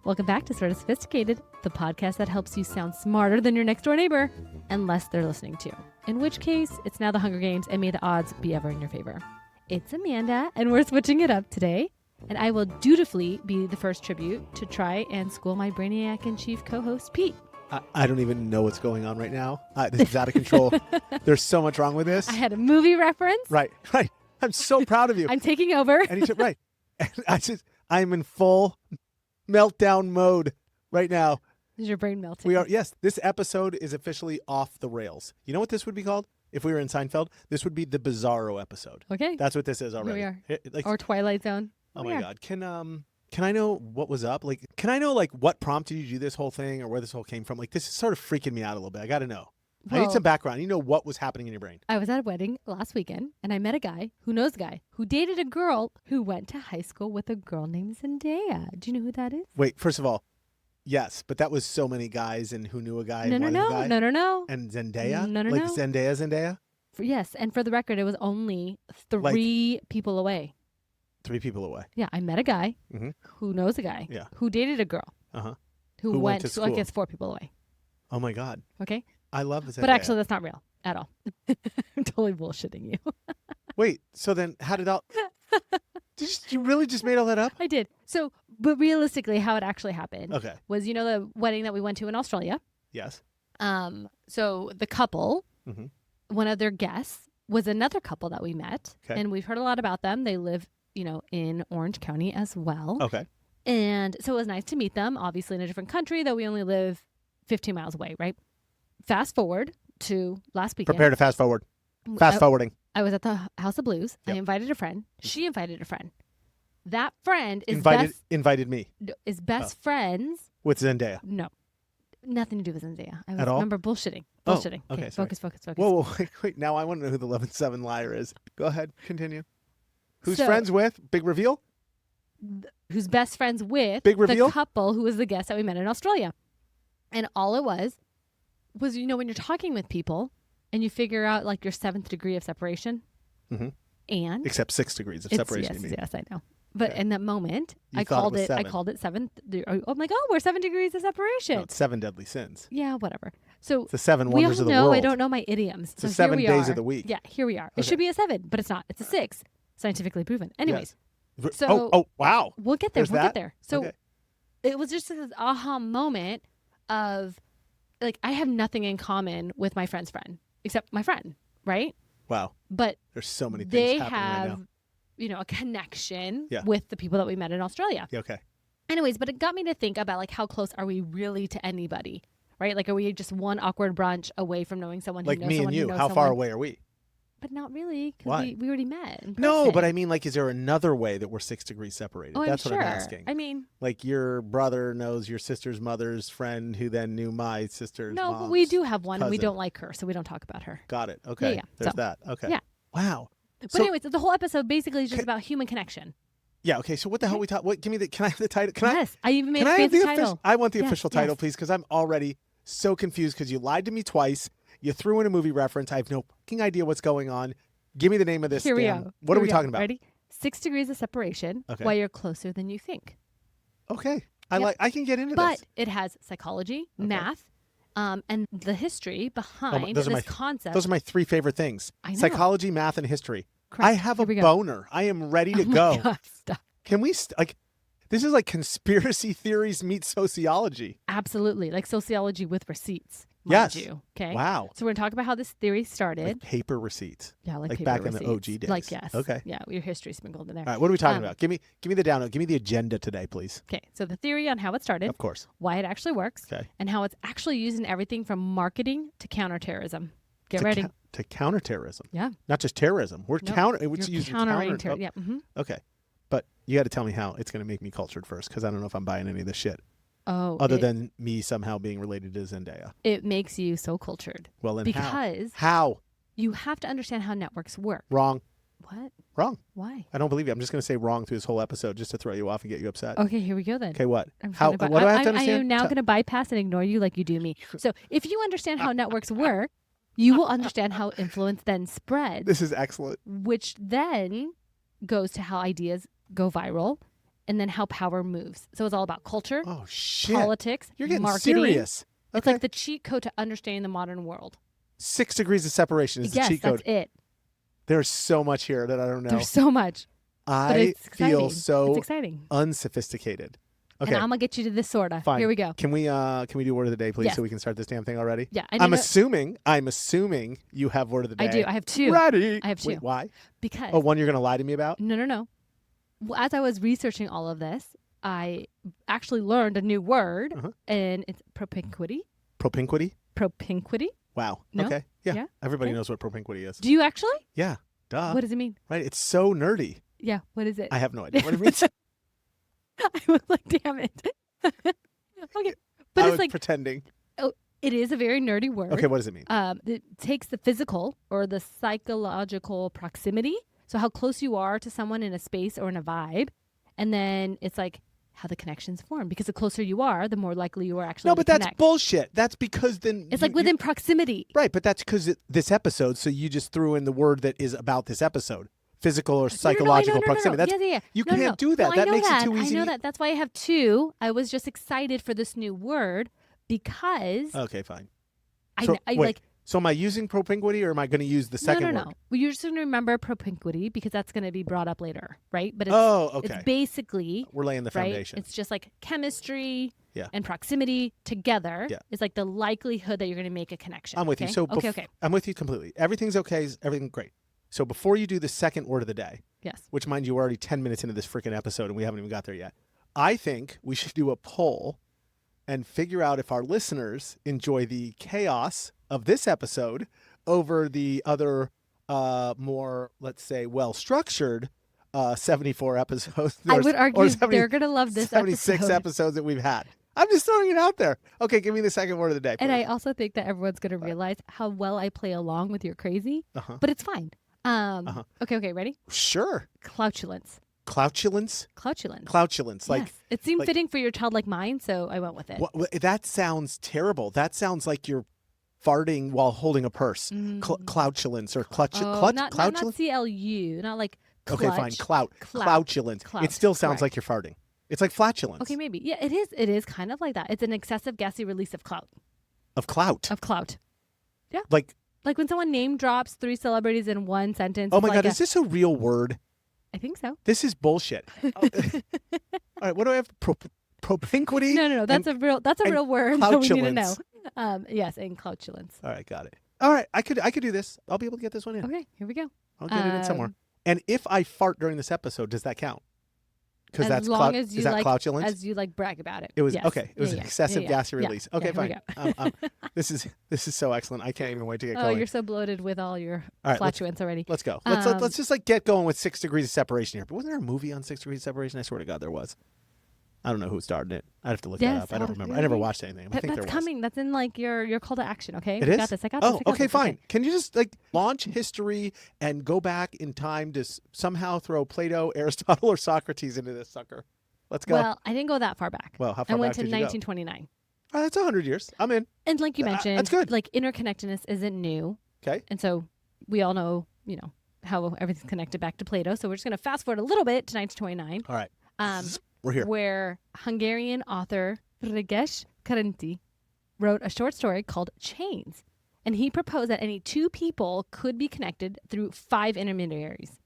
Welcome back to Sort of Sophisticated, the podcast that helps you sound smarter than your next door neighbor, unless they're listening to you. In which case, it's now the Hunger Games, and may the odds be ever in your favor. It's Amanda, and we're switching it up today. And I will dutifully be the first tribute to try and school my brainiac and chief co-host, Pete. I don't even know what's going on right now. This is out of control. There's so much wrong with this. I had a movie reference. Right. I'm so proud of you. I'm taking over. And right. And I'm in full meltdown mode right now. Is your brain melting? We are. Yes, this episode is officially off the rails. You know what this would be called? If we were in Seinfeld, this would be the Bizarro episode. Okay. That's what this is already. Here we are. Or Twilight Zone. Oh my God. Can I know what was up? Like, can I know what prompted you to do this whole thing or where this whole came from? Like, this is sort of freaking me out a little bit. I got to know. I need some background. You know what was happening in your brain. I was at a wedding last weekend, and I met a guy who knows a guy who dated a girl who went to high school with a girl named Zendaya. Do you know who that is? Wait, first of all, yes, but that was so many guys and who knew a guy. No. And Zendaya? No. Like Zendaya? Yes, and for the record, it was only 3 people away. 3 people away. Yeah, I met a guy who knows a guy who dated a girl who went to school. I guess 4 people away. Oh my God. Okay. I love this. But actually, that's not real at all. I'm totally bullshitting you. Wait, so then how did all... you really just made all that up? I did. So, but realistically, how it actually happened was, the wedding that we went to in Australia. Yes. So the couple, one of their guests was another couple that we met. Okay. And we've heard a lot about them. They live in Orange County as well. Okay. And so it was nice to meet them, obviously in a different country, though we only live 15 miles away, right? Fast forward to last weekend. Prepare to fast forward. Fast forwarding. I was at the House of Blues. Yep. I invited a friend. She invited a friend. That friend is invited me. Is best friends with Zendaya. No. Nothing to do with Zendaya. I at all? Remember bullshitting. Oh, okay, focus. Whoa, wait. Now I want to know who the 11-7 liar is. Go ahead. Continue. Who's friends with? Big reveal? Who's best friends with Big reveal? The couple who was the guest that we met in Australia. And all it was when you're talking with people and you figure out your 7th degree of separation. Mm-hmm. And except 6 degrees of separation. Yes, I know. But in that moment, I called it 7th. I'm like, we're 7 degrees of separation. No, it's 7 deadly sins. Yeah, whatever. So it's the 7 wonders of the world. I don't know my idioms. It's the 7 days of the week. Yeah, here we are. Okay. It should be a 7, but it's not. It's a 6. Scientifically proven. Anyways. Yes. So wow. We'll get there. Get there. So it was just this aha moment of I have nothing in common with my friend's friend except my friend, right? Wow. But there's so many things they happening right have, a connection Yeah. with the people that we met in Australia. Yeah, okay. Anyways, but it got me to think about how close are we really to anybody, right? Are we just one awkward brunch away from knowing someone who knows me someone and you? How far away are we? But not really, Why? because we already met in person. No, but I mean, is there another way that we're 6 degrees separated? Oh, That's I'm what sure. I'm asking. I mean, your brother knows your sister's mother's friend, who then knew my sister's. No, mom's but we do have one, cousin. And we don't like her, so we don't talk about her. Got it. Okay. Yeah. There's that. Okay. Yeah. Wow. But anyways, the whole episode basically is just about human connection. Yeah. Okay. So what the hell we talk? Can I have the title? Yes, I even made a fancy title. I want the official title, please, because I'm already so confused because you lied to me twice. You threw in a movie reference. I have no fucking idea what's going on. Give me the name of this. Here we go. What are we talking about? Ready? 6 degrees of separation. Okay. While you're closer than you think. Okay. I can get into this. But this. it has psychology, math, and the history behind this concept. Those are my 3 favorite things. I know. Psychology, math, and history. Correct. I have a boner. I am ready to go. God, stop. Can we this is conspiracy theories meet sociology. Absolutely. Sociology with receipts. Yes. You, okay. Wow. So we're going to talk about how this theory started. Paper receipts. Yeah, paper back receipts. in the OG days. Yes. Okay. Yeah, your history sprinkled in there. All right, what are we talking about? Give me the download. Give me the agenda today, please. Okay, so the theory on how it started. Of course. Why it actually works. Okay. And how it's actually used in everything from marketing to counterterrorism. Get ready. To counterterrorism. Yeah. Not just terrorism. We're It's used countering terrorism. Yeah. Mm-hmm. Okay. But you got to tell me how it's going to make me cultured first, because I don't know if I'm buying any of this shit. Oh. Other than me somehow being related to Zendaya. It makes you so cultured. Well, then because how? You have to understand how networks work. Wrong. What? Wrong. Why? I don't believe you. I'm just going to say wrong through this whole episode just to throw you off and get you upset. Okay, here we go then. Okay, what? What do I have to understand? I am now going to bypass and ignore you like you do me. So if you understand how networks work, you will understand how influence then spreads. This is excellent. Which then goes to how ideas go viral and then how power moves. So it's all about culture, Oh shit! politics, You're getting marketing. serious. Okay. It's like the cheat code to understanding the modern world. 6 degrees of separation is the cheat code. Yes, that's it. There's so much here that I don't know. There's so much. But I it's feel exciting. so It's exciting. unsophisticated. Okay, And I'm gonna get you to this sorta. fine. Here we go. Can we do word of the day, please, Yes. so we can start this damn thing already? Yeah, I'm assuming you have word of the day. I do. I have two. Ready? I have two. Wait, why? Because Oh, one you're gonna lie to me about? no. Well, as I was researching all of this, I actually learned a new word, and it's propinquity. Propinquity? Propinquity. Wow. No? Okay. Yeah. Yeah? Everybody Okay. knows what propinquity is. Do you actually? Yeah. Duh. What does it mean? Right. It's so nerdy. Yeah. What is it? I have no idea what it means. I was like, damn it. Okay, but I it's was like pretending. it is a very nerdy word. Okay. What does it mean? It takes the physical or the psychological proximity, so how close you are to someone in a space or in a vibe, and then it's like how the connections form. Because the closer you are, the more likely you are actually No, to but that's connect. bullshit. That's because then It's like within proximity. Right, but that's because this episode. So you just threw in the word that is about this episode, physical or psychological proximity. That's, Yeah. You No, can't do that. No, that I know makes that. it too easy. I know that. That's why I have two. I was just excited for this new word because Okay, fine. I Wait, like. So am I using propinquity or am I going to use the second word? No. Well, you're just going to remember propinquity because that's going to be brought up later, right? But it's, okay. it's basically We're laying the right. foundation. It's just like chemistry Yeah. and proximity together Yeah. is like the likelihood that you're going to make a connection. I'm with you. okay? So okay. I'm with you completely. Everything's okay. Everything's great. So before you do the second word of the day, Yes. which mind you, we're already 10 minutes into this freaking episode and we haven't even got there yet. I think we should do a poll and figure out if our listeners enjoy the chaos of this episode over the other more, let's say, well-structured 74 episodes. I would argue 70 they're going to love this 76 episode. episodes that we've had. I'm just throwing it out there. Okay, give me the second word of the day, please. And I also think that everyone's going to realize how well I play along with your crazy, but it's fine. Okay, ready? Sure. Cloutulence. Cloutulence? Cloutulence. Cloutulence. Like, yes. It seemed like- fitting for your childlike mind, so I went with it. that sounds terrible. That sounds like you're farting while holding a purse. Cloutulence or clutch. Not Cloutulence? CLU, not like clutch. Okay, fine. Cloutulence. Clout, It still sounds correct. like you're farting. It's like flatulence. Okay, maybe. Yeah, it is. It is kind of like that. It's an excessive gassy release of clout. Of clout. Of clout. Like, Like when someone name drops 3 celebrities in one sentence. oh it's my like God, is this a real word? I think so. This is bullshit. All right, what do I have? Propinquity? No. That's a real word that we need to know. Yes, and cloutulence. All right, got it. All right, I could do this. I'll be able to get this one in. Okay, here we go. I'll get it in somewhere. And if I fart during this episode, does that count? Because that's long as you is that like, cloutulence? as you like brag about it. It was yes. okay. It was Yeah, an excessive gassy yeah, release. yeah, Okay, here we fine. This is so excellent. I can't even wait to get Oh, going. you're so bloated with all your All right, flatulence already. Let's go. Let's just like get going with 6 degrees of separation here. But wasn't there a movie on 6 degrees of separation? I swear to God, there was. I don't know who starred in it. I'd have to look that up. I don't remember. I never watched anything. I think there that's was. coming. That's in like your call to action. Okay, It I is? got this. I got this. Oh, I got okay, this. fine. Can you just like launch history and go back in time to somehow throw Plato, Aristotle, or Socrates into this sucker? Let's go. Well, I didn't go that far back. Well, how far I went back to did you go? 1929. Oh, that's 100 years. I'm in. And like you mentioned, that's good. like interconnectedness isn't new. Okay. And so we all know, how everything's connected back to Plato. So we're just going to fast forward a little bit to 1929. All right. We're here. Where Hungarian author Frigyes Karinthy wrote a short story called Chains. And he proposed that any 2 people could be connected through 5 intermediaries.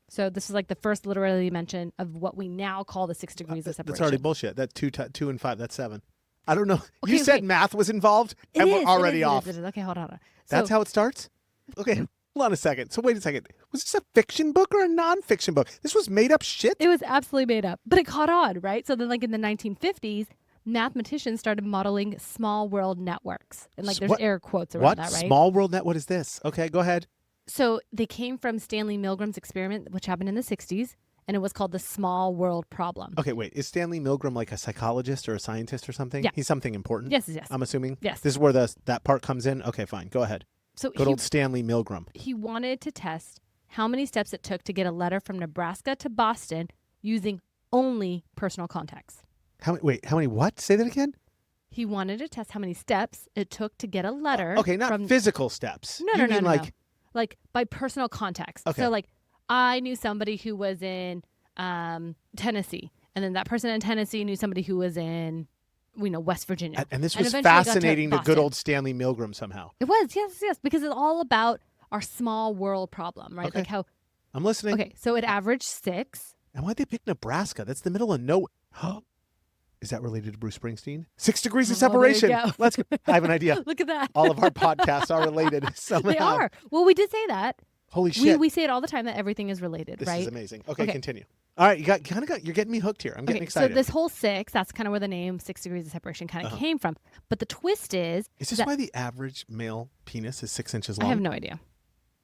So this is like the first literary mention of what we now call the 6 degrees of separation. That's already bullshit. That's 2 and 5. That's 7. I don't know. Okay, You said math was involved, and we're already off. It is. Okay, hold on. That's how it starts? Okay, hold on a second. So wait a second. Was this a fiction book or a nonfiction book? This was made up shit? It was absolutely made up, but it caught on, right? So then like in the 1950s, mathematicians started modeling small world networks. And like there's air quotes around that, right? Small world net? What is this? Okay, go ahead. So they came from Stanley Milgram's experiment, which happened in the 60s, and it was called the small world problem. Okay, wait. Is Stanley Milgram like a psychologist or a scientist or something? Yeah. He's something important? Yes. I'm assuming? Yes. This is where that part comes in? Okay, fine. Go ahead. So Good old Stanley Milgram. he wanted to test how many steps it took to get a letter from Nebraska to Boston using only personal contacts. How many what? Say that again? He wanted to test how many steps it took to get a letter. Okay, not physical steps. No. No. Like by personal contacts. Okay. So like I knew somebody who was in Tennessee And then that person in Tennessee knew somebody who was in, West Virginia. And this was eventually got to fascinating to good Boston. old Stanley Milgram somehow. It was, yes, because it's all about our small world problem, right? Okay. Like how, I'm listening. okay, so it averaged 6. And why'd they pick Nebraska? That's the middle of nowhere. Is that related to Bruce Springsteen? 6 degrees of Oh, there you separation. go. Let's go. I have an idea. Look at that. All of our podcasts are related somehow. They are. Well, we did say that. Holy shit. We say it all the time that everything is related, This right? is amazing. Okay, continue. All right, you're getting me hooked here. I'm getting excited. So this whole 6, that's kind of where the name 6 degrees of separation kind of came from. But the twist is this why the average male penis is 6 inches long? I have no idea.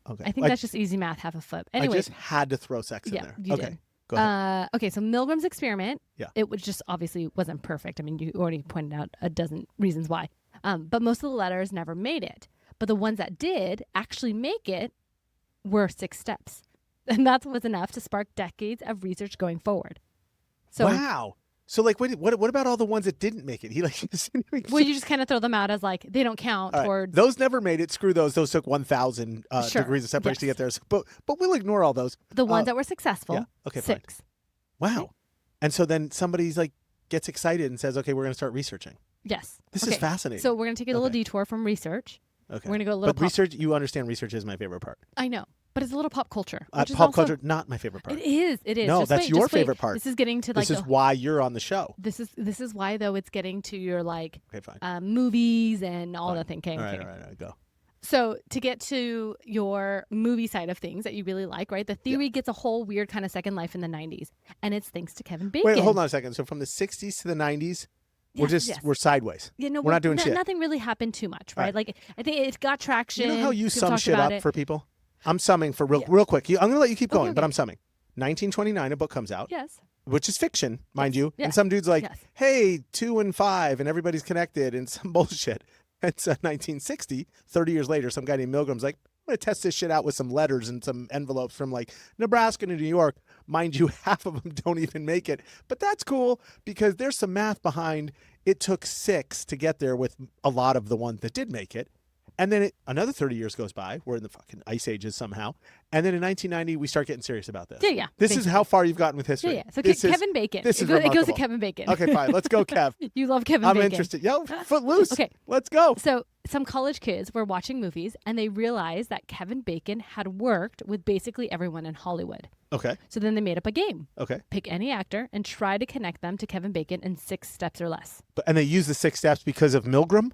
Okay. I think that's just easy math, half a foot. Anyway, I just had to throw sex in there. You okay. did. Go ahead. Okay, so Milgram's experiment, Yeah. it was just obviously wasn't perfect. I mean, you already pointed out a dozen reasons why. But most of the letters never made it. But the ones that did actually make it were 6 steps. And that was enough to spark decades of research going forward. So, wow. So like, what about all the ones that didn't make it? He like, well, you just kind of throw them out as like, they don't count towards. Those never made it. Screw those. Those took 1,000 Sure. degrees of separation to Yes. get there. So, but we'll ignore all those. The ones that were successful, yeah. Okay, 6. fine. Wow. And so then somebody's like gets excited and says, okay, we're going to start researching. Yes. This is fascinating. So we're going to take a little detour from research. Okay. We're going to go a little But research, you understand research is my favorite part. I know. But it's a little pop culture. Which is Pop also, culture, not my favorite part. It is. No, Just that's wait, your just wait. favorite part. This is getting to like. This is why you're on the show. This is why though it's getting to your like. Okay, fine. Movies and all that thing. Okay, all right, go. So to get to your movie side of things that you really like, right? The theory gets a whole weird kind of second life in the 90s, and it's thanks to Kevin Bacon. Wait, hold on a second. So from the 60s to the 90s, we're sideways. Yeah, no, we're not doing shit. Nothing really happened too much, right? Like I think it got traction. You know how you People sum talked shit about up it. for people? I'm summing for real quick. I'm going to let you keep going, but I'm summing. 1929, a book comes out. Yes. Which is fiction, mind you. Yeah. And some dude's like, hey, 2 and 5, and everybody's connected, and some bullshit. It's 1960, 30 years later, some guy named Milgram's like, I'm going to test this shit out with some letters and some envelopes from like Nebraska to New York. Mind you, half of them don't even make it. But that's cool because there's some math behind it took 6 to get there with a lot of the ones that did make it. And then another 30 years goes by. We're in the fucking ice ages somehow. And then in 1990, we start getting serious about this. Yeah. This is how far you've gotten with history. Yeah. So Kevin Bacon. This is it goes to remarkable. Kevin Bacon. Okay, fine. Let's go, Kev. You love Kevin I'm Bacon. interested. Yo, footloose. Okay. Let's go. So some college kids were watching movies and they realized that Kevin Bacon had worked with basically everyone in Hollywood. Okay. So then they made up a game. Okay. Pick any actor and try to connect them to Kevin Bacon in 6 steps or less. And they use the 6 steps because of Milgram?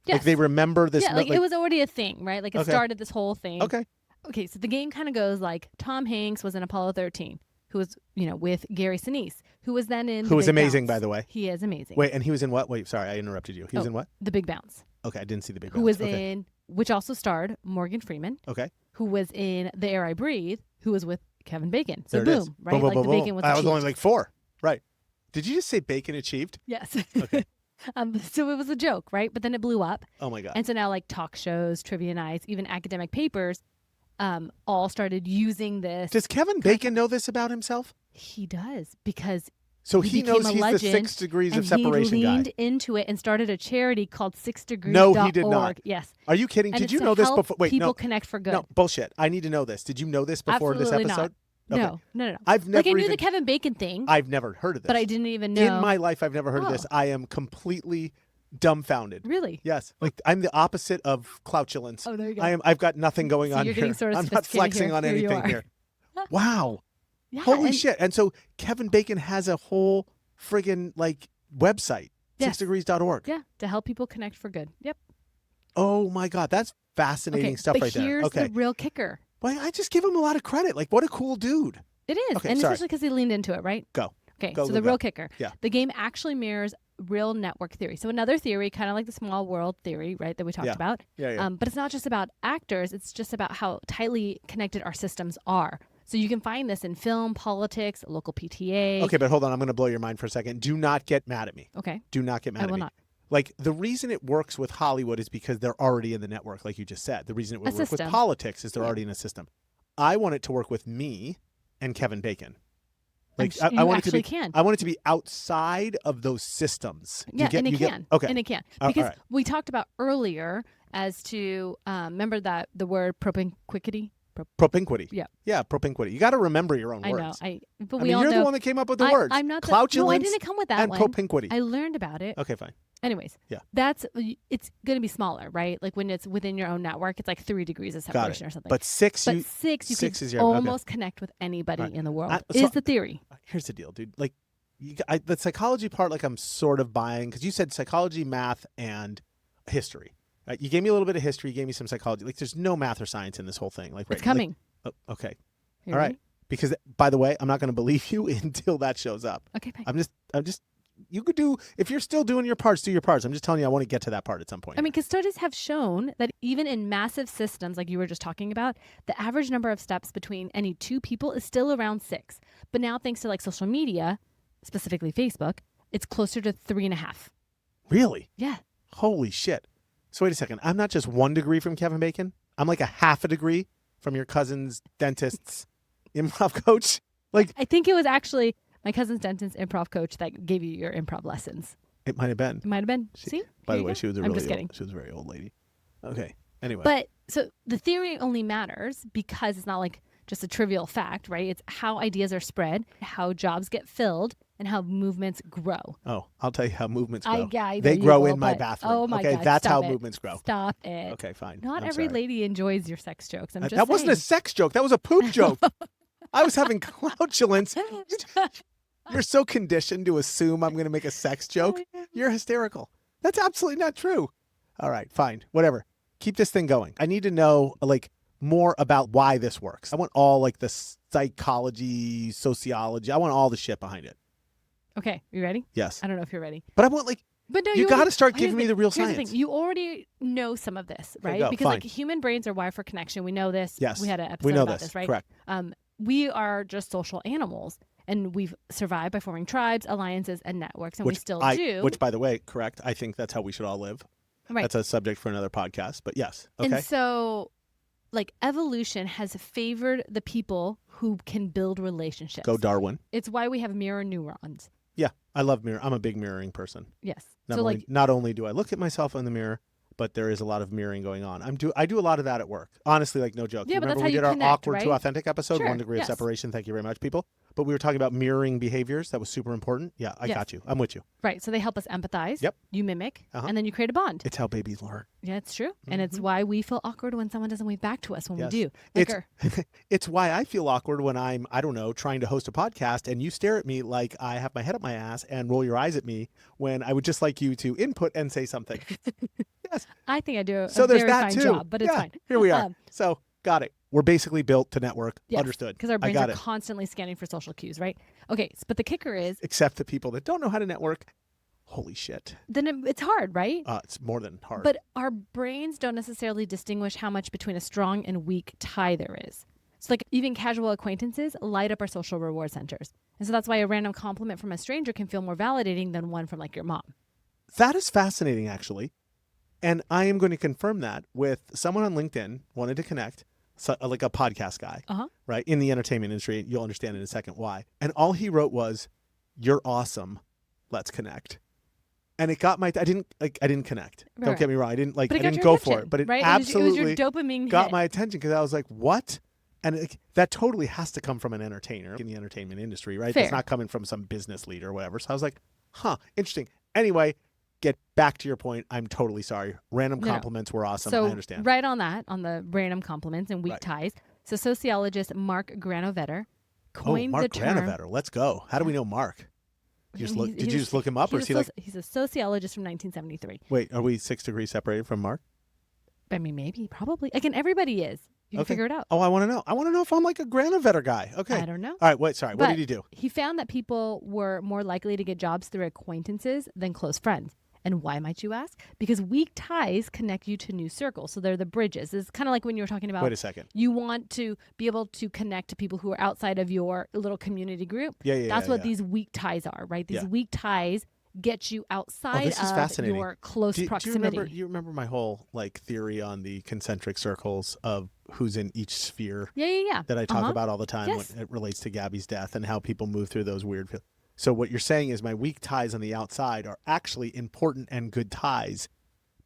Yes. Like they remember this. Yeah, like it was already a thing, right? Like it started this whole thing. Okay. Okay, so the game kind of goes like Tom Hanks was in Apollo 13, who was, with Gary Sinise, who was then in Who was Big amazing, Bounce. by the way. He is amazing. Wait, and he was in what? Wait, sorry, I interrupted you. He was in what? The Big Bounce. Okay, I didn't see the Big Bounce. Who was in, which also starred Morgan Freeman. Okay. Who was in The Air I Breathe, who was with Kevin Bacon. So there boom, it is. right? Boom, like boom, the boom, Bacon was I was achieved. only like 4. Right. Did you just say Bacon achieved? Yes. Okay. So it was a joke, right? But then it blew up. Oh my God. And so now like talk shows, trivia nights, even academic papers, all started using this. Does Kevin Bacon know this about himself? He does, because so he knows he's the 6 degrees of separation he leaned guy. into it and started a charity called 6degrees.org. No, he did not. Yes. Are you kidding? And Did it's you to know this help before? Wait, people no. connect for good. No, bullshit. I need to know this. Did you know this before Absolutely this episode? Not. Okay. No. I've never like I knew even, the Kevin Bacon thing. I've never heard of this. But I didn't even know. In my life, I've never heard of this. I am completely dumbfounded. Really? Yes. Like I'm the opposite of cloutulence. Oh, there you go. I've got nothing going on you're here. getting sort of I'm not flexing here. on Here you anything are. here. Wow. Yeah, Holy shit. And so Kevin Bacon has a whole friggin' like website. Yes. 6degrees.org. Yeah, to help people connect for good. Yep. Oh my God. That's fascinating stuff but right there. here's Okay. the real kicker. Well, I just give him a lot of credit. Like what a cool dude. It is. Okay, and sorry. especially because he leaned into it, right? Go. Okay, Go, so go, the go. real kicker. Yeah. The game actually mirrors real network theory. So another theory, kind of like the small world theory, right, that we talked about. Yeah. But it's not just about actors. It's just about how tightly connected our systems are. So you can find this in film, politics, local PTA. Okay, but hold on. I'm going to blow your mind for a second. Do not get mad at me. Okay. Do not get mad I at will me. not. Like the reason it works with Hollywood is because they're already in the network, like you just said. The reason it would work with system. politics is they're already in a system. I want it to work with me and Kevin Bacon. Like I want it to be. Can. I want it to be outside of those systems. Yeah, and it can. Okay. And it can. All Because right. we talked about earlier as to, remember that the word propinquity? Propinquity. Yeah. Yeah, propinquity. You got to remember your own I know. words. But I we mean, all you're know. the one that came up with the words. I'm not. Cloutulence No, I didn't come with that and one. propinquity. I learned about it. Okay, fine. Anyways, Yeah. It's going to be smaller, right? Like when it's within your own network, it's like 3 degrees of separation or something. But six, you six can is your almost connect with anybody Right. in the world. So- Is the theory. Here's the deal, dude. Like, the psychology part, like I'm sort of buying because you said psychology, math, and history. Right? You gave me a little bit of history. You gave me some psychology. Like, there's no math or science in this whole thing. Like, right, It's coming. Like, oh, okay. You All ready? right. Because, by the way, I'm not going to believe you until that shows up. Okay, fine. I'm just. You could do, if you're still doing your parts, do your parts. I'm just telling you, I want to get to that part at some point. I mean, because studies have shown that even in massive systems like you were just talking about, the average number of steps between any 2 people is still around 6. But now, thanks to like social media, specifically Facebook, it's closer to 3.5. Really? Yeah. Holy shit. So wait a second. I'm not just 1 degree from Kevin Bacon. I'm like a half a degree from your cousin's dentist's improv coach. Like, I think it was actually my cousin's dentist improv coach that gave you your improv lessons. it might have been. It might have been. See? By There the you way, go. she was a I'm really just kidding. old, she was a very old lady. Okay. Anyway. But so the theory only matters because it's not like just a trivial fact, right? It's how ideas are spread, how jobs get filled, and how movements grow. Oh, I'll tell you how movements grow. I know They you grow will, in my but- bathroom. Oh my okay, God, that's stop how it. movements grow. Stop it. Okay, fine. Not I'm every sorry. lady enjoys your sex jokes. I'm just That wasn't a saying. sex joke. That was a poop joke. I was having cloutulence. You're so conditioned to assume I'm going to make a sex joke. You're hysterical. That's absolutely not true. All right, fine. Whatever. Keep this thing going. I need to know like more about why this works. I want all like the psychology, sociology. I want all the shit behind it. Okay, you ready? Yes. I don't know if you're ready. But I want like But no, you got to start here's giving me the real here's science. thing. You already know some of this, Okay, right? go. Because Fine. like human brains are wired for connection. We know this. Yes. We had an episode We know about this. right? Correct. We are just social animals, and we've survived by forming tribes, alliances, and networks, and we still do. Which, by the way, correct. I think that's how we should all live. Right. That's a subject for another podcast. But yes. Okay. And so, like, evolution has favored the people who can build relationships. Go Darwin. It's why we have mirror neurons. Yeah, I love mirror. I'm a big mirroring person. Yes. Not only do I look at myself in the mirror, but there is a lot of mirroring going on. I do a lot of that at work. Honestly, like no joke. Yeah, but Remember that's we how you did our connect, awkward to right? authentic episode, Sure, 1 degree yes. of separation. Thank you very much, people. But we were talking about mirroring behaviors. That was super important. Yeah, I Yes. got you. I'm with you. Right. So they help us empathize. Yep. You mimic, Uh-huh. and then you create a bond. It's how babies learn. Yeah, it's true. And it's why we feel awkward when someone doesn't wave back to us when Yes. we do. It's why I feel awkward when I'm, I don't know, trying to host a podcast and you stare at me like I have my head up my ass and roll your eyes at me when I would just like you to input and say something. Yes. I think I do a So there's very that fine too. job, but it's Yeah, fine. Here we are. So got it. We're basically built to network. Yes, Understood. Because our I brains got are it. constantly scanning for social cues, right? Okay, but the kicker is, Except the people that don't know how to network. Holy shit. then it's hard, right? It's more than hard. But our brains don't necessarily distinguish how much between a strong and weak tie there is. So like even casual acquaintances light up our social reward centers. And so that's why a random compliment from a stranger can feel more validating than one from like your mom. That is fascinating, actually. And I am going to confirm that with someone on LinkedIn wanted to connect, so, like a podcast guy, right, in the entertainment industry. You'll understand in a second why. And all he wrote was, "You're awesome. Let's connect." And it got my. I didn't connect. Right. Don't get me wrong. I didn't But it got didn't your go attention, for it. But it right? absolutely it was your dopamine got hit. my attention because I was like, "What?" And that totally has to come from an entertainer in the entertainment industry, right? Fair. It's not coming from some business leader or whatever. So I was like, "Huh, interesting." Anyway, get back to your point. I'm totally sorry. Random compliments were awesome. So I understand. right on that, on the random compliments and weak Right. ties. So sociologist Mark Granovetter coined Mark the term. Granovetter. Let's go. How do we know Mark? Did you just look him up, or is he like? He's a sociologist from 1973. Wait, are we 6 degrees separated from Mark? I mean, maybe, probably. Again, everybody is. You can Okay. figure it out. Oh, I want to know. I want to know if I'm like a Granovetter guy. Okay. I don't know. All right. Wait. Sorry. What But did he do? He found that people were more likely to get jobs through acquaintances than close friends. And why, might you ask? Because weak ties connect you to new circles. So they're the bridges. It's kind of like when you were talking about. Wait a second. You want to be able to connect to people who are outside of your little community group. Yeah. That's what these weak ties are, right? These weak ties get you outside this is of fascinating. your close proximity. Do you remember my whole like theory on the concentric circles of who's in each sphere? Yeah. That I talk about all the time Yes. when it relates to Gabby's death and how people move through those weird. So what you're saying is my weak ties on the outside are actually important and good ties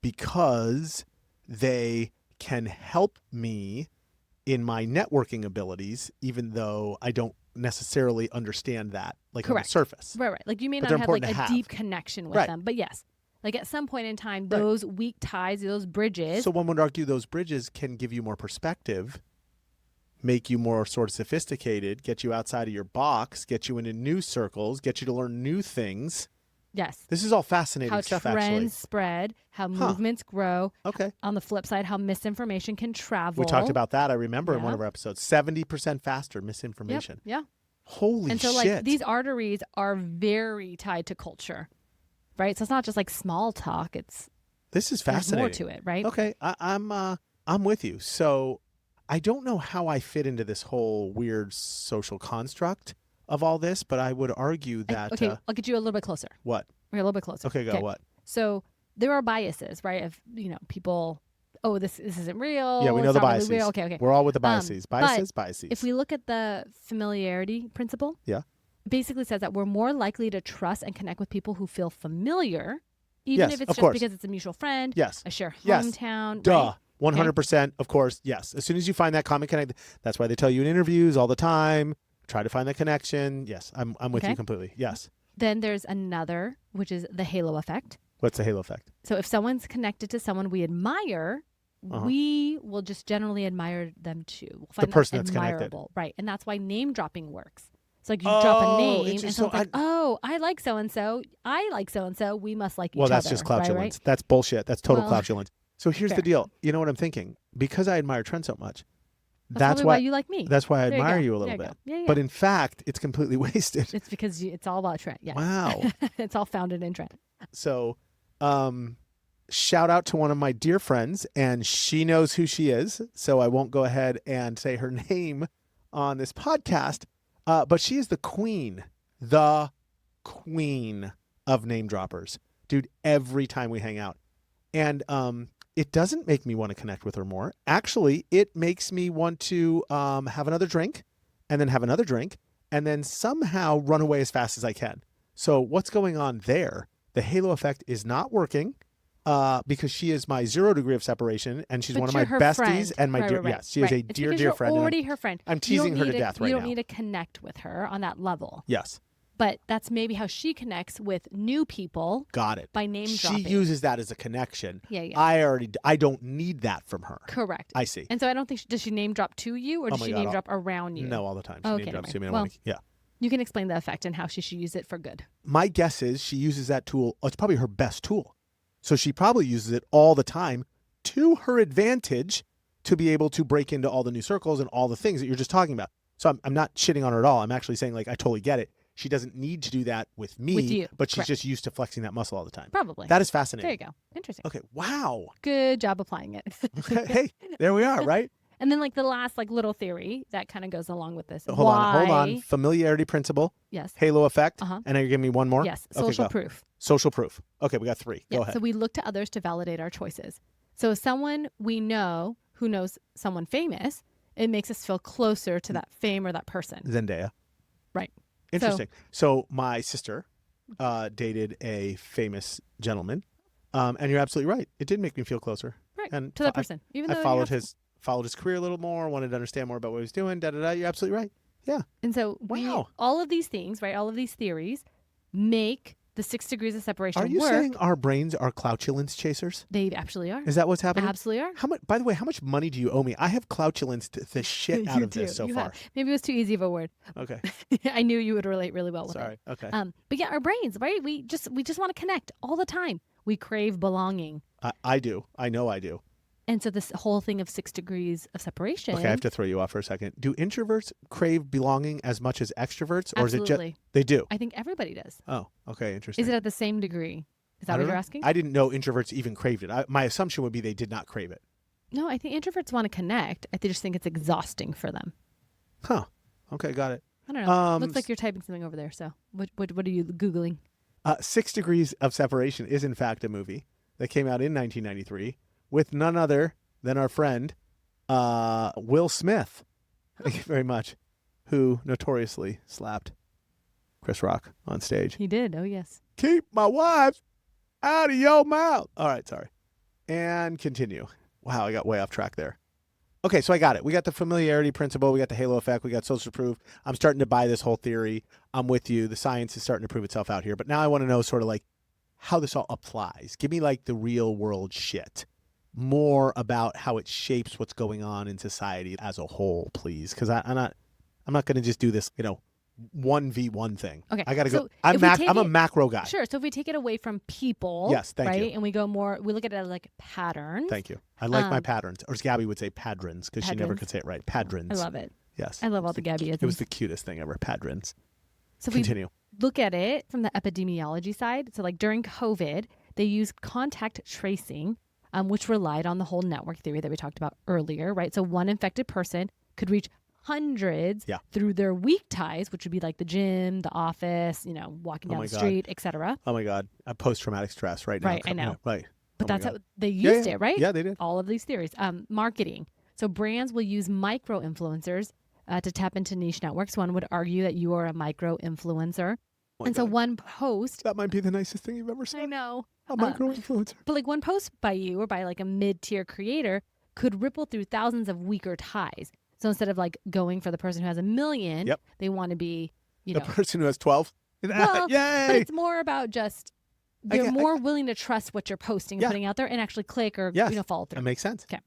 because they can help me in my networking abilities, even though I don't necessarily understand that, like on the Correct. surface. Right. Like you may But not they're have like important a to have. deep connection with Right. them, but yes, like at some point in time, Right. those weak ties, those bridges. So one would argue those bridges can give you more perspective, make you more sort of sophisticated, get you outside of your box, get you into new circles, get you to learn new things. Yes. This is all fascinating How stuff, trends actually. spread, how movements grow. Okay. On the flip side, how misinformation can travel. We talked about that, I remember, in one Yeah. of our episodes. 70% faster misinformation. Yep. Yeah. Holy And so shit. like these arteries are very tied to culture, right? So it's not just like small talk. This is There's fascinating. more to it, right? Okay, I'm with you. So I don't know how I fit into this whole weird social construct of all this, but I would argue that Okay, I'll get you a little bit closer. what? We're a little bit closer. Okay, go what? So there are biases, right? Of people, oh, this isn't real. Yeah, we know it's the not really biases. real. Okay. We're all with the biases. Biases. If we look at the familiarity principle, Yeah. it basically says that we're more likely to trust and connect with people who feel familiar, even Yes, if it's of just course. because it's a mutual friend, Yes. a shared Yes. hometown. Duh. Right? 100%. Of course. Yes. As soon as you find that common connect, that's why they tell you in interviews all the time. Try to find that connection. Yes, I'm with Okay. you completely. Yes. Then there's another, which is the halo effect. What's the halo effect? So if someone's connected to someone we admire, we will just generally admire them too. We'll find The person them that's connected. admirable. Right. And that's why name dropping works. So like you drop a name and interesting. someone's like, oh, I like so-and-so. I like so-and-so. We must like each Well, other. that's just cloutulence. Right? That's bullshit. That's total Well, cloutulence. So here's fair. the deal. You know what I'm thinking? Because I admire Trent so much, That's probably why you like me. That's why I There you admire go. you a There little you bit. go. Yeah. But in fact, it's completely wasted. It's because it's all about Trent. Yeah. Wow. It's all founded in Trent. So, shout out to one of my dear friends, and she knows who she is, so I won't go ahead and say her name on this podcast. But she is the queen of name droppers, dude. Every time we hang out, and it doesn't make me want to connect with her more. Actually, it makes me want to have another drink, and then have another drink, and then somehow run away as fast as I can. So what's going on there? The halo effect is not working because she is my 0 degree of separation, and she's But one of my you're her besties friend. and my Right, dear. right, right. Yes, she is a It's dear, because dear you're friend. and already her friend. I'm You teasing don't her to need death right You now. don't need to connect with her on that level. Yes, But that's maybe how she connects with new people got it. by name She dropping. uses that as a connection. Yeah. I don't need that from her. Correct. I see. And so I don't think does she name drop to you or does my she God, name I'll- drop around you? No, all the time. She Okay, name drops never to me. mind. And I wanna- yeah. You can explain the effect and how she should use it for good. My guess is she uses that tool. It's probably her best tool. So she probably uses it all the time to her advantage to be able to break into all the new circles and all the things that you're just talking about. So I'm not shitting on her at all. I'm actually saying, like, I totally get it. She doesn't need to do that with me, With you, but she's correct. just used to flexing that muscle all the time. Probably. That is There fascinating. you go. Interesting. Okay. Wow. Good job applying it. Hey, there we are, right? And then like the last like little theory that kind of goes along with this. Hold on. Familiarity principle, Yes. halo effect, Uh-huh. and now you're giving me one more? Yes. Okay, Social go. proof. Social proof. Okay, we got 3. Go Yeah. ahead. So we look to others to validate our choices. So if someone we know who knows someone famous, it makes us feel closer to that fame or that person. Zendaya. Right. Interesting. So my sister dated a famous gentleman, and you're absolutely right. It did make me feel closer. Right. And To that person. Even I though you followed have- followed his career a little more, wanted to understand more about what he was doing. Da da da. You're absolutely right. Yeah. And so Wow. all of these things, right? All of these theories make the 6 degrees of separation Are you work. saying our brains are cloutulence chasers? They absolutely are. Is that what's happening? Absolutely are. How much? By the way, how much money do you owe me? I have cloutulence the shit out You of this do. so You far. have. Maybe it was too easy of a word. Okay. I knew you would relate really well with Sorry. it. Okay. But yeah, our brains, right? We just want to connect all the time. We crave belonging. I do. I know I do. And so this whole thing of 6 degrees of separation. Okay, I have to throw you off for a second. Do introverts crave belonging as much as extroverts, or is it just Absolutely. they do? I think everybody does. Oh, okay, interesting. Is it at the same degree? Is that I what don't you're know. asking? I didn't know introverts even craved it. My assumption would be they did not crave it. No, I think introverts want to connect. I just think it's exhausting for them. Huh. Okay, got it. I don't know. Looks like you're typing something over there. So what are you Googling? 6 Degrees of Separation is in fact a movie that came out in 1993 with none other than our friend Will Smith. Thank you very much. Who notoriously slapped Chris Rock on stage. He did. Oh, yes. Keep my wife out of your mouth. All right, sorry. And continue. Wow, I got way off track there. Okay, so I got it. We got the familiarity principle. We got the halo effect. We got social proof. I'm starting to buy this whole theory. I'm with you. The science is starting to prove itself out here. But now I want to know sort of like how this all applies. Give me like the real world shit. More about how it shapes what's going on in society as a whole, please. Because I'm not going to just do this, 1v1 thing. Okay. I got to So go. I'm a macro guy. Sure. So if we take it away from people, Yes, thank you. And we look at it as like patterns. Thank you. I like my patterns. Or as Gabby would say, padrons, because she never could say it right. Padrons. I love it. Yes. I love all the Gabby-isms. It was the cutest thing ever. Padrons. So Continue. we look at it from the epidemiology side. So like during COVID, they used contact tracing, which relied on the whole network theory that we talked about earlier, right? So one infected person could reach hundreds through their weak ties, which would be like the gym, the office, walking down the street, etc. Oh my God. Post-traumatic stress right now. Right, I know. Right. But that's how they used it, right? Yeah, they did. All of these theories. Marketing. So brands will use micro-influencers to tap into niche networks. One would argue that you are a micro-influencer. So one post... That might be the nicest thing you've ever said. I know. A micro-influencer. But like one post by you or by like a mid-tier creator could ripple through thousands of weaker ties. So instead of like going for the person who has 1 million, they want to be, the person who has 12. Well, Yay! but it's more about just they're more willing to trust what you're posting and putting out there and actually click or follow through. That makes sense. Okay.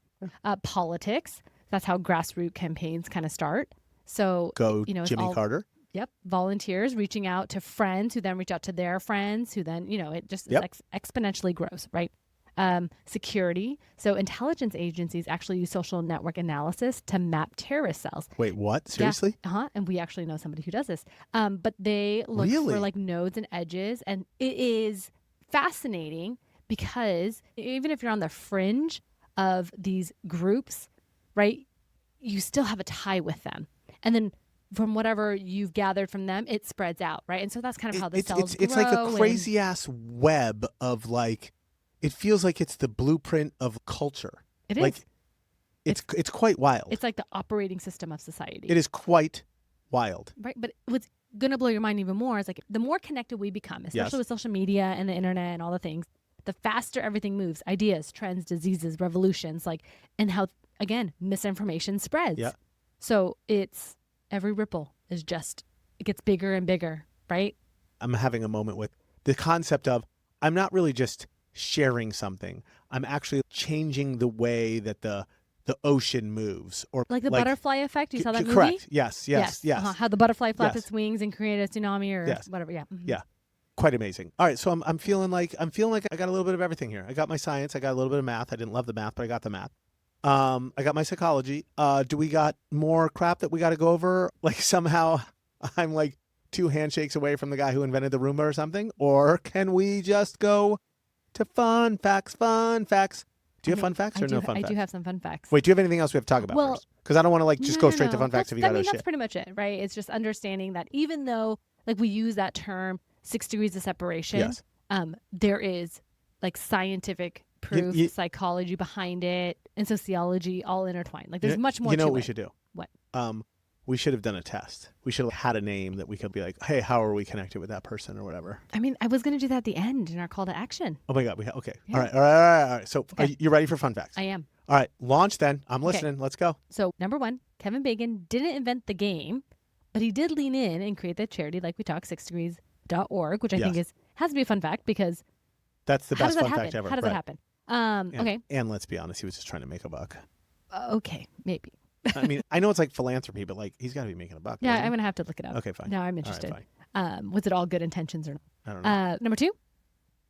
Politics. That's how grassroots campaigns kind of start. So Jimmy Carter. Yep. Volunteers reaching out to friends who then reach out to their friends who then, it just exponentially grows, right? Security. So intelligence agencies actually use social network analysis to map terrorist cells. Wait, what? Seriously? Yeah. And we actually know somebody who does this. But they look for like nodes and edges. And it is fascinating because even if you're on the fringe of these groups, right, you still have a tie with them. And then from whatever you've gathered from them, it spreads out, right? And so that's kind of how the cells grow. It's like a crazy ass web of like, it feels like it's the blueprint of culture. It is. It's quite wild. It's like the operating system of society. It is quite wild. Right. But what's going to blow your mind even more is like the more connected we become, especially with social media and the internet and all the things, the faster everything moves, ideas, trends, diseases, revolutions, and how, again, misinformation spreads. Yeah. So it's every ripple is just, it gets bigger and bigger, right? I'm having a moment with the concept of I'm not really just sharing something. I'm actually changing the way that the ocean moves, or like the butterfly effect. You saw that movie? Correct. Yes. How the butterfly flapped its wings and created a tsunami or whatever. Yeah. Mm-hmm. Yeah. Quite amazing. All right, so I'm feeling like I got a little bit of everything here. I got my science. I got a little bit of math. I didn't love the math, but I got the math. I got my psychology. Do we got more crap that we got to go over? Like somehow I'm like 2 handshakes away from the guy who invented the Roomba or something, or can we just go to fun facts? Do you have fun facts or no fun facts? I do have some fun facts. Wait, do you have anything else we have to talk about first? Because I don't want to just go straight to fun facts if you got other shit. That's pretty much it, right? It's just understanding that even though like we use that term 6 degrees of separation, there is like scientific proof, psychology behind it, and sociology all intertwined. Like there's much more to it. You know what we should do? What? We should have done a test. We should have had a name that we could be like, hey, how are we connected with that person or whatever? I mean, I was going to do that at the end in our call to action. Oh my God. Okay. Yeah. All right. So are you ready for fun facts? I am. All right. Launch then. I'm listening. Okay. Let's go. So number 1, Kevin Bacon didn't invent the game, but he did lean in and create the charity like we talked, 6degrees.org, which I think has to be a fun fact because that's the best fun fact ever. How does that happen? Okay. And let's be honest, he was just trying to make a buck. Okay, maybe. I mean, I know it's like philanthropy, but like he's got to be making a buck. Yeah, I'm going to have to look it up. Okay, fine. Now I'm interested. Right, was it all good intentions or not? I don't know. Number 2,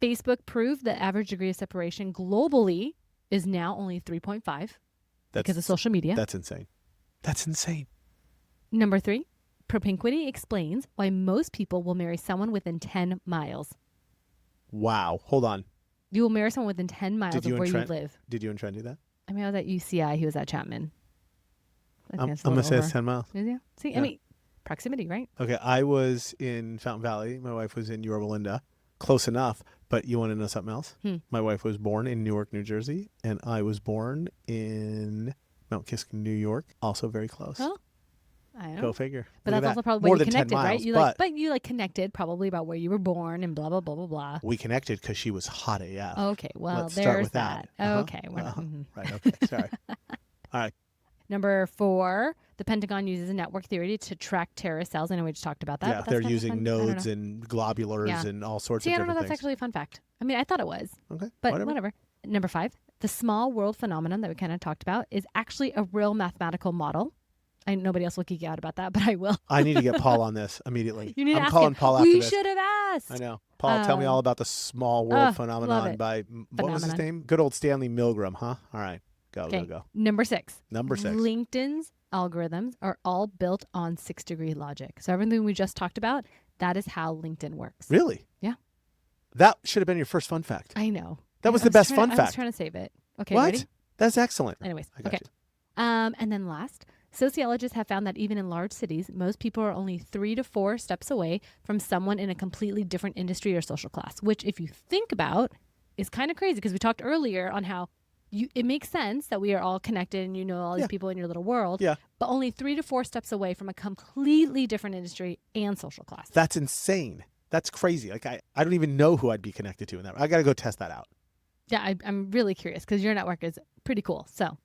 Facebook proved the average degree of separation globally is now only 3.5 because of social media. That's insane. That's insane. Number 3, Propinquity explains why most people will marry someone within 10 miles. Wow. Hold on. You will marry someone within 10 miles of where you live. Did you and Trent do that? I mean, I was at UCI. He was at Chapman. I'm going to say it's 10 miles. Is he? See, yeah. I mean, proximity, right? Okay. I was in Fountain Valley. My wife was in Yorba Linda. Close enough. But you want to know something else? My wife was born in Newark, New Jersey. And I was born in Mount Kisco, New York. Also very close. Oh. I know. Go figure. But that's also probably where you connected, right? You connected probably about where you were born and blah, blah, blah, blah, blah. We connected because she was hot AF. Okay, well, Let's start with that. Uh-huh. Okay. Right, okay, sorry. All right. Number 4, the Pentagon uses a network theory to track terrorist cells. I know we just talked about that. Yeah, but that's they're kind of using fun. nodes and globulars and all sorts See, of I don't know different that's things. actually a fun fact. I mean, I thought it was. Okay, But whatever. Number 5, the small world phenomenon that we kind of talked about is actually a real mathematical model. Nobody else will geek out about that, but I will. I need to get Paul on this immediately. You need to I'm ask calling him. Paul after We this. should have asked. I know. Paul, tell me all about the small world phenomenon by, what was his name? Good old Stanley Milgram, huh? All right. Go. Number 6. Number 6. LinkedIn's algorithms are all built on 6-degree logic. So everything we just talked about, that is how LinkedIn works. Really? Yeah. That should have been your first fun fact. I know. That was the best fun fact. I was trying to save it. Okay, what? ready? That's excellent. Anyways, I got you. And then last, sociologists have found that even in large cities, most people are only 3 to 4 steps away from someone in a completely different industry or social class, which if you think about is kind of crazy because we talked earlier on how it makes sense that we are all connected and you know all these people in your little world, but only 3 to 4 steps away from a completely different industry and social class. That's insane. That's crazy. Like I don't even know who I'd be connected to in that. I got to go test that out. Yeah, I'm really curious because your network is pretty cool. So, all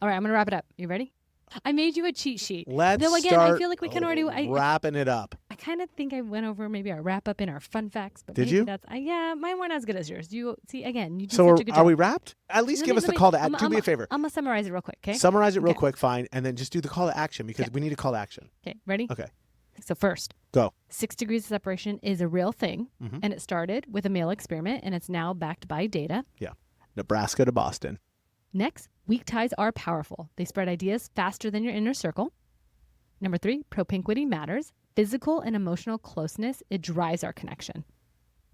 right, I'm going to wrap it up. You ready? I made you a cheat sheet. Let's Though again, start I feel like we can already wrapping it up. I kind of think I went over maybe our wrap up in our fun facts, but did you? Mine weren't as good as yours. You see again. You did so such a good job. Are we wrapped? At least give us the call to action. Do me a favor. I'm gonna summarize it real quick. Okay. Summarize it real quick, fine, and then just do the call to action because we need a call to action. Okay. Ready? Okay. So first, go. 6 degrees of separation is a real thing, and it started with a male experiment, and it's now backed by data. Yeah. Nebraska to Boston. Next, weak ties are powerful. They spread ideas faster than your inner circle. Number 3, propinquity matters. Physical and emotional closeness, it drives our connection.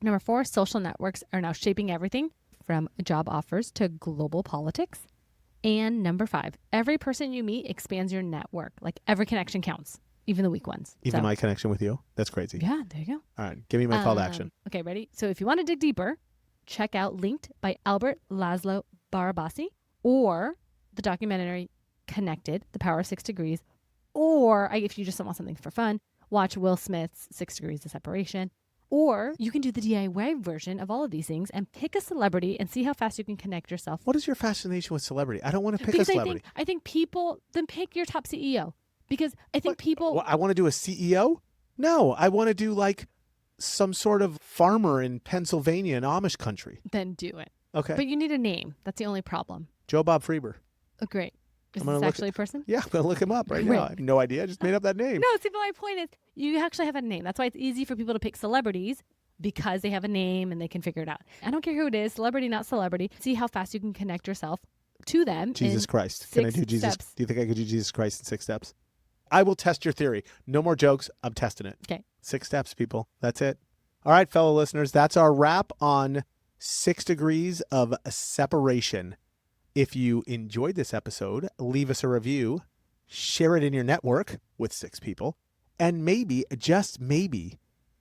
Number 4, social networks are now shaping everything from job offers to global politics. And number 5, every person you meet expands your network. Like every connection counts, even the weak ones. Even my connection with you? That's crazy. Yeah, there you go. All right, give me my call to action. Okay, ready? So if you want to dig deeper, check out Linked by Albert Laszlo Barabasi, or the documentary Connected, The Power of 6 Degrees, or if you just don't want something for fun, watch Will Smith's 6 Degrees of Separation, or you can do the DIY version of all of these things and pick a celebrity and see how fast you can connect yourself. What is your fascination with celebrity? I don't want to pick a celebrity. I think people, then pick your top CEO, because I think people... I want to do a CEO? No, I want to do like some sort of farmer in Pennsylvania in Amish country. Then do it. Okay. But you need a name. That's the only problem. Joe Bob Freber. Oh, great. Is this actually a person? Yeah, I'm going to look him up right now. I have no idea. I just made up that name. No, see, but my point is you actually have a name. That's why it's easy for people to pick celebrities, because they have a name and they can figure it out. I don't care who it is, celebrity, not celebrity. See how fast you can connect yourself to them. Jesus Christ. Can I do Jesus? Steps. Do you think I could do Jesus Christ in 6 steps? I will test your theory. No more jokes. I'm testing it. Okay. 6 steps, people. That's it. All right, fellow listeners, that's our wrap on 6 degrees of separation. If you enjoyed this episode, leave us a review, share it in your network with 6 people, and maybe, just maybe,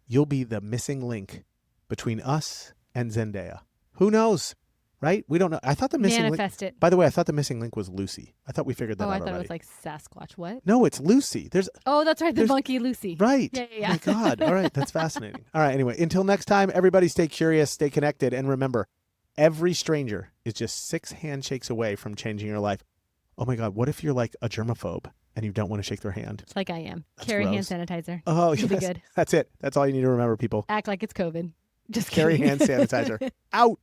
you'll be the missing link between us and Zendaya. Who knows, right? We don't know. I thought the missing Manifest link... it. By the way, I thought the missing link was Lucy. I thought we figured that out I already. thought it was like Sasquatch. What? No, it's Lucy. Oh, that's right. The monkey Lucy. Right. Yeah. Oh my God. All right. That's fascinating. All right. Anyway, until next time, everybody stay curious, stay connected, and remember, every stranger is just 6 handshakes away from changing your life. Oh my God. What if you're like a germaphobe and you don't want to shake their hand? It's like I am. That's Carry gross. hand sanitizer. Oh, You'll be yes. good. That's it. That's all you need to remember, people. Act like it's COVID. Just Carry kidding. hand sanitizer. Out.